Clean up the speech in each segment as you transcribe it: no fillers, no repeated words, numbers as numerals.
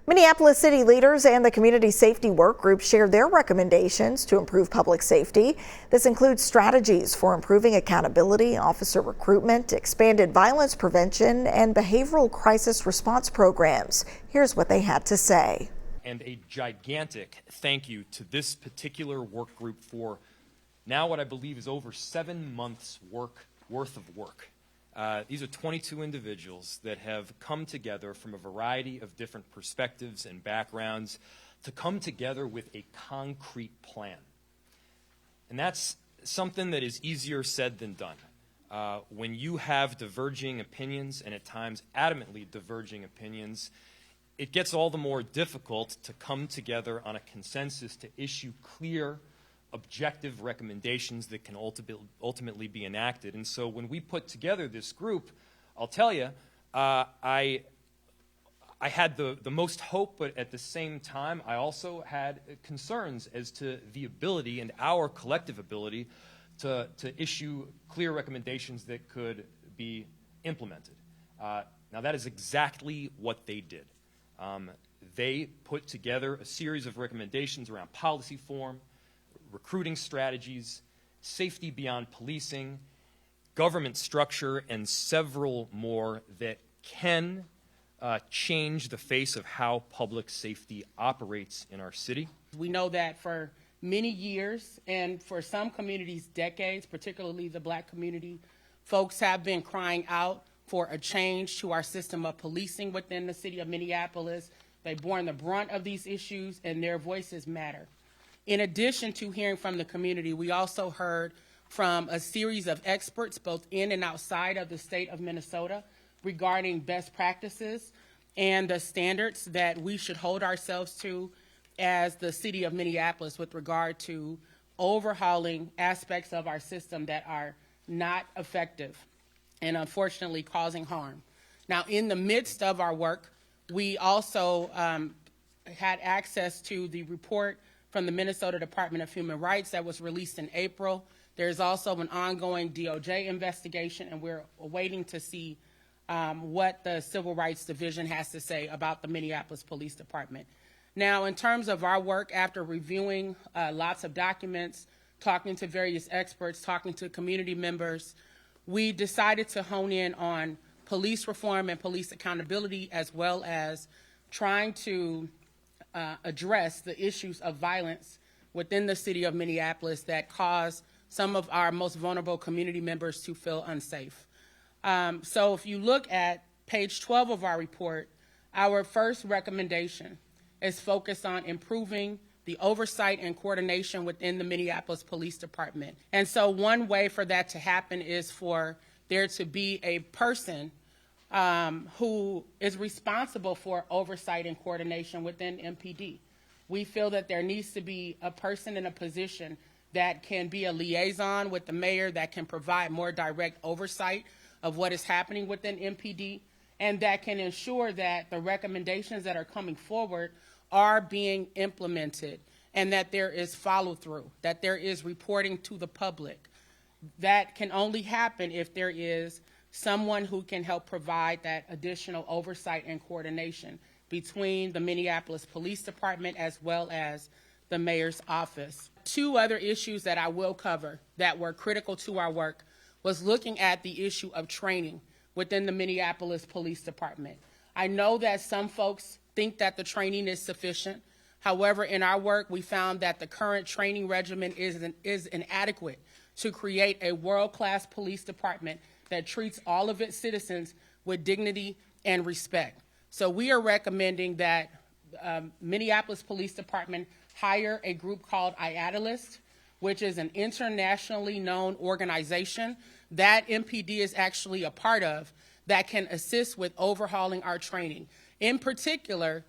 Minneapolis city leaders and the community safety work group shared their recommendations to improve public safety. This includes strategies for improving accountability, officer recruitment, expanded violence prevention, and behavioral crisis response programs. Here's what they had to say. And a gigantic thank you to this particular work group for now what I believe is over 7 months worth of work. These are 22 individuals that have come together from a variety of different perspectives and backgrounds to come together with a concrete plan. And that's something that is easier said than done. When you have diverging opinions, and at times adamantly diverging opinions, it gets all the more difficult to come together on a consensus to issue clear, objective recommendations that can ultimately be enacted. And so when we put together this group, I'll tell you, I had the most hope, but at the same time, I also had concerns as to the ability and our collective ability to issue clear recommendations that could be implemented. Now that is exactly what they did. They put together a series of recommendations around policy form, recruiting strategies, safety beyond policing, government structure, and several more that can change the face of how public safety operates in our city. We know that for many years, and for some communities, decades, particularly the Black community, folks have been crying out for a change to our system of policing within the city of Minneapolis. They've borne the brunt of these issues, and their voices matter. In addition to hearing from the community, we also heard from a series of experts, both in and outside of the state of Minnesota, regarding best practices and the standards that we should hold ourselves to as the city of Minneapolis with regard to overhauling aspects of our system that are not effective and unfortunately causing harm. Now, in the midst of our work, we also had access to the report from the Minnesota Department of Human Rights that was released in April. There's also an ongoing DOJ investigation, and we're waiting to see what the Civil Rights Division has to say about the Minneapolis Police Department. Now, in terms of our work, after reviewing lots of documents, talking to various experts, talking to community members, we decided to hone in on police reform and police accountability, as well as trying to address the issues of violence within the city of Minneapolis that cause some of our most vulnerable community members to feel unsafe. So if you look at page 12 of our report, our first recommendation is focused on improving the oversight and coordination within the Minneapolis Police Department. And so one way for that to happen is for there to be a person who is responsible for oversight and coordination within MPD. We feel that there needs to be a person in a position that can be a liaison with the mayor, that can provide more direct oversight of what is happening within MPD, and that can ensure that the recommendations that are coming forward are being implemented, and that there is follow-through, that there is reporting to the public. That can only happen if there is someone who can help provide that additional oversight and coordination between the Minneapolis Police Department as well as the mayor's office. Two other issues that I will cover that were critical to our work was looking at the issue of training within the Minneapolis Police Department. I know that some folks think that the training is sufficient. However, in our work, we found that the current training regimen is inadequate to create a world-class police department that treats all of its citizens with dignity and respect. So we are recommending that Minneapolis Police Department hire a group called IADList, which is an internationally known organization that MPD is actually a part of, that can assist with overhauling our training. In particular,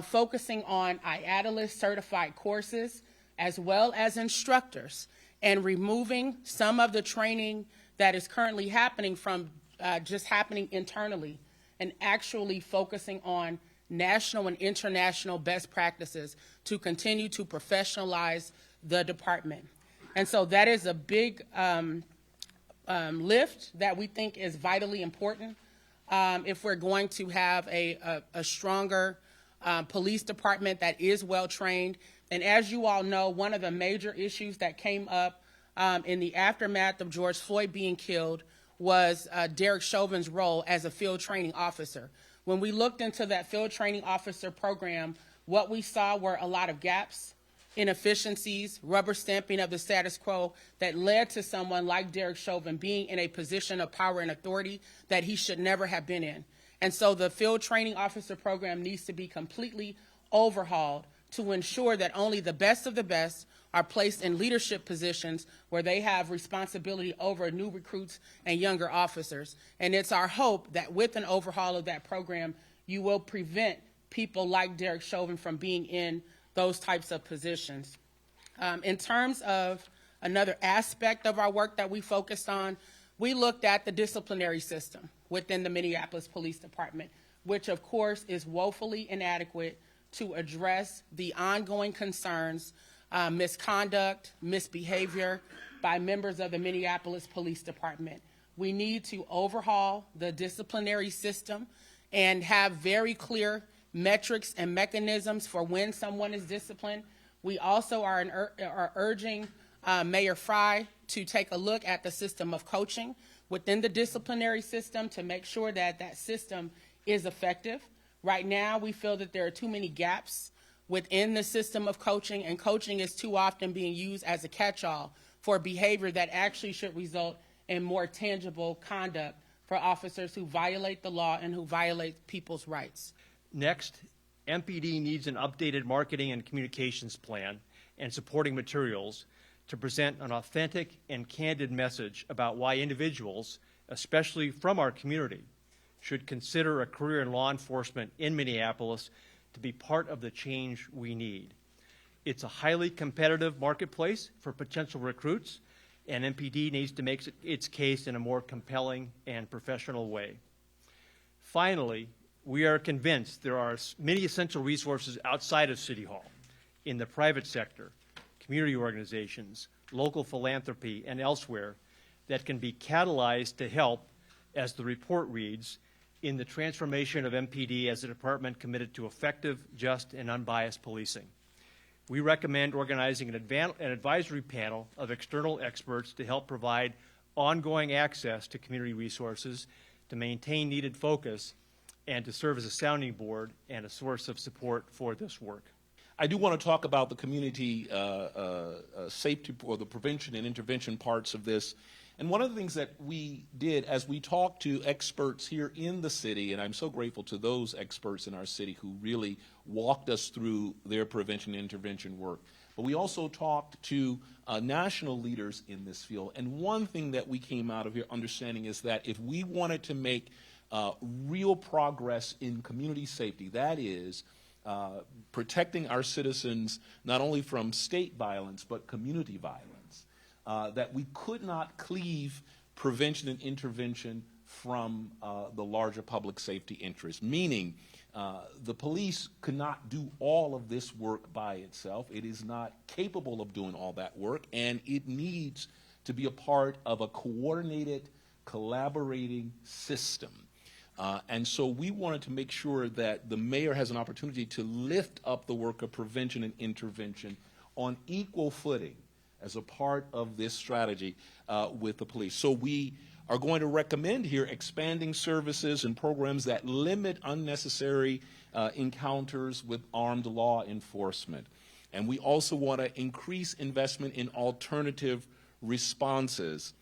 focusing on IADList certified courses as well as instructors, and removing some of the training that is currently happening from just happening internally, and actually focusing on national and international best practices to continue to professionalize the department. And so that is a big lift that we think is vitally important if we're going to have a stronger police department that is well trained. And as you all know, one of the major issues that came up in the aftermath of George Floyd being killed was Derek Chauvin's role as a field training officer. When we looked into that field training officer program, what we saw were a lot of gaps, inefficiencies, rubber stamping of the status quo that led to someone like Derek Chauvin being in a position of power and authority that he should never have been in. And so the field training officer program needs to be completely overhauled to ensure that only the best of the best are placed in leadership positions where they have responsibility over new recruits and younger officers. And it's our hope that with an overhaul of that program, you will prevent people like Derek Chauvin from being in those types of positions. In terms of another aspect of our work that we focused on, we looked at the disciplinary system within the Minneapolis Police Department, which of course is woefully inadequate to address the ongoing concerns, misconduct, misbehavior by members of the Minneapolis Police Department. We need to overhaul the disciplinary system and have very clear metrics and mechanisms for when someone is disciplined. We also are urging Mayor Frey to take a look at the system of coaching within the disciplinary system to make sure that that system is effective. Right now, we feel that there are too many gaps within the system of coaching, and coaching is too often being used as a catch-all for behavior that actually should result in more tangible conduct for officers who violate the law and who violate people's rights. Next, MPD needs an updated marketing and communications plan and supporting materials to present an authentic and candid message about why individuals, especially from our community, should consider a career in law enforcement in Minneapolis to be part of the change we need. It's a highly competitive marketplace for potential recruits, and MPD needs to make its case in a more compelling and professional way. Finally, we are convinced there are many essential resources outside of City Hall, in the private sector, community organizations, local philanthropy, and elsewhere that can be catalyzed to help, as the report reads, in the transformation of MPD as a department committed to effective, just, and unbiased policing. We recommend organizing an advisory panel of external experts to help provide ongoing access to community resources, to maintain needed focus, and to serve as a sounding board and a source of support for this work. I do want to talk about the community safety or the prevention and intervention parts of this. And one of the things that we did as we talked to experts here in the city, and I'm so grateful to those experts in our city who really walked us through their prevention and intervention work, but we also talked to national leaders in this field. And one thing that we came out of here understanding is that if we wanted to make real progress in community safety, that is, protecting our citizens not only from state violence but community violence, that we could not cleave prevention and intervention from the larger public safety interest, meaning the police could not do all of this work by itself. It is not capable of doing all that work, and it needs to be a part of a coordinated, collaborating system. And so we wanted to make sure that the mayor has an opportunity to lift up the work of prevention and intervention on equal footing as a part of this strategy with the police. So we are going to recommend here expanding services and programs that limit unnecessary encounters with armed law enforcement. And we also want to increase investment in alternative responses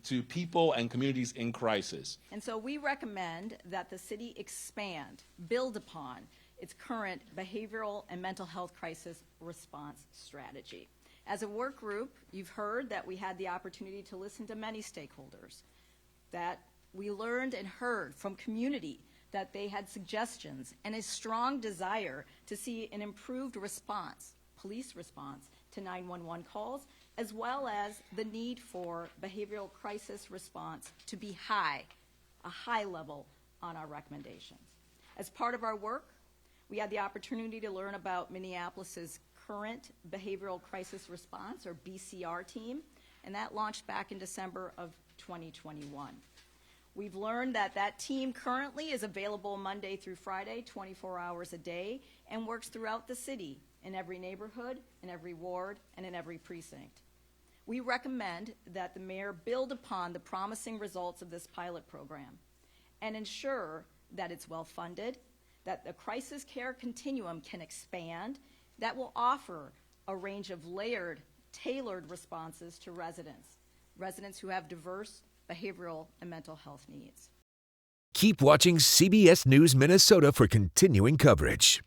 to people and communities in crisis. And so we recommend that the city expand, build upon its current behavioral and mental health crisis response strategy. As a work group, you've heard that we had the opportunity to listen to many stakeholders, that we learned and heard from community that they had suggestions and a strong desire to see an improved response, police response to 911 calls, as well as the need for behavioral crisis response to be a high level on our recommendations. As part of our work, we had the opportunity to learn about Minneapolis's current behavioral crisis response, or BCR team, and that launched back in December of 2021. We've learned that that team currently is available Monday through Friday, 24 hours a day, and works throughout the city, in every neighborhood, in every ward, and in every precinct. We recommend that the mayor build upon the promising results of this pilot program and ensure that it's well-funded, that the crisis care continuum can expand, that will offer a range of layered, tailored responses to residents who have diverse behavioral and mental health needs. Keep watching CBS News Minnesota for continuing coverage.